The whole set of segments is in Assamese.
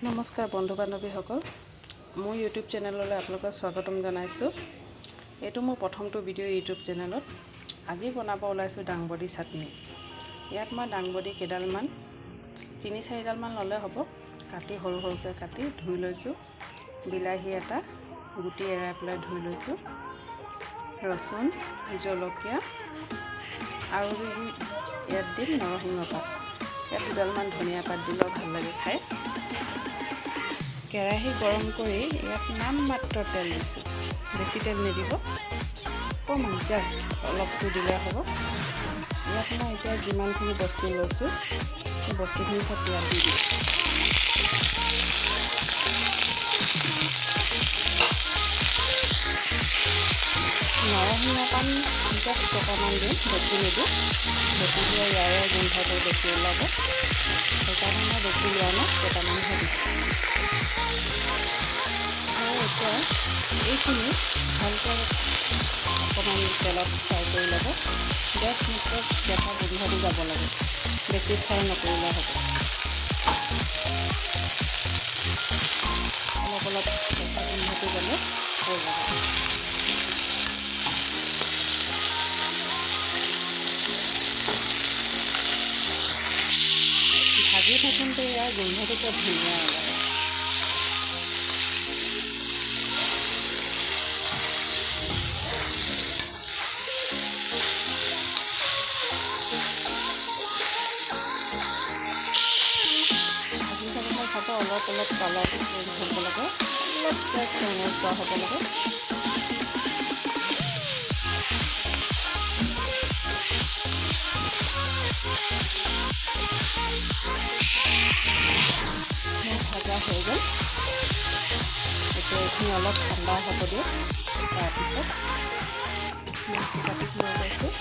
নমস্কাৰ বন্ধু বান্ধৱীসকল, মোৰ ইউটিউব চেনেললৈ আপোনালোকক স্বাগতম জনাইছোঁ। এইটো মোৰ প্ৰথমটো ভিডিঅ' ইউটিউব চেনেলত। আজি বনাব ওলাইছোঁ দাংবডি চাটনি। ইয়াত মই দাংবডি কেইডালমান 3-4ডালমান ল'লে হ'ব, কাটি সৰু সৰুকৈ কাটি ধুই লৈছোঁ। বিলাহী এটা গুটি এৰাই পেলাই ধুই লৈছোঁ। ৰচুন, জলকীয়া আৰু ইয়াত দিম নৰসিংহ পাত। ইয়াত দুডালমান ধনিয়া পাত দিলেও ভাল লাগে খাই। কেৰাহী গৰম কৰি ইয়াত নামমাত্ৰ তেল দিছোঁ, বেছি তেল নিদিব, অকণমান জাষ্ট অলপটো দিলে হ'ব। ইয়াত মই এতিয়া যিমানখিনি বস্তু লৈছোঁ সেই বস্তুখিনি চব ইয়াত দি দিম। নৰসিংহ পাত জাষ্ট অকণমান দিম, বেছি নিদিওঁ, বেছি দিলে ইয়াৰে গোন্ধটো বেছি ওলাব, সেইকাৰণে মই বেছি লোৱা নাই, কেইটামানহে দিছোঁ। এতিয়া এইখিনি ভালকৈ অকণমান তেলত ফ্ৰাই কৰি ল'ব। জাষ্ট মাত্ৰ কেঁচা গোন্ধটো যাব লাগে, বেছি ফ্ৰাই নকৰিলে হ'ব। অলপ অলপ কেঁচা গোন্ধটো গ'লে হৈ যাব। ভাজি থাকোঁতে ইয়াৰ গোন্ধটো বৰ ধুনীয়া ওলায়। অলপ অলপ কালাৰটো চেঞ্জ হ'ব লাগে, অলপ ৰঙচুৱা হ'ব লাগে। ভাজা হৈ গ'ল। এতিয়া এইখিনি অলপ ঠাণ্ডা হ'ব দিয়ক। তাৰপিছত মিক্সি কাটিত লৈ লৈছোঁ।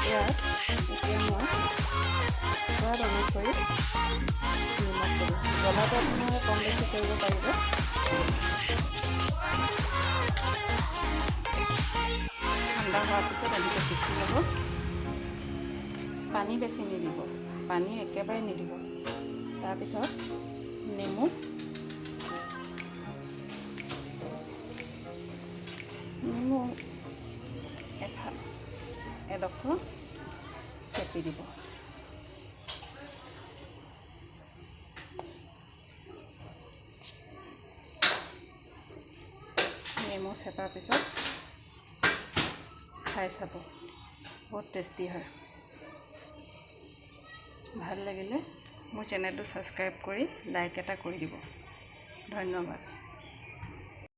ইয়াত এতিয়া মই সোৱাদ অনুসৰি নিমখ দিলোঁ। জ্বলাটো আপোনালোকে কম বেছি কৰিব পাৰিব। ঠাণ্ডা হোৱাৰ পিছত এনেকৈ পিচি ল'ব। পানী বেছি নিদিব, পানী একেবাৰে নিদিব। তাৰপিছত নেমু এডোখৰ চেপি দিব। নেমু চেপাৰ পিছত খাই চাব, বহুত টেষ্টি হয়। ভাল লাগিলে মোৰ চেনেলটো ছাবস্ক্ৰাইব কৰি লাইক এটা কৰি দিব। ধন্যবাদ।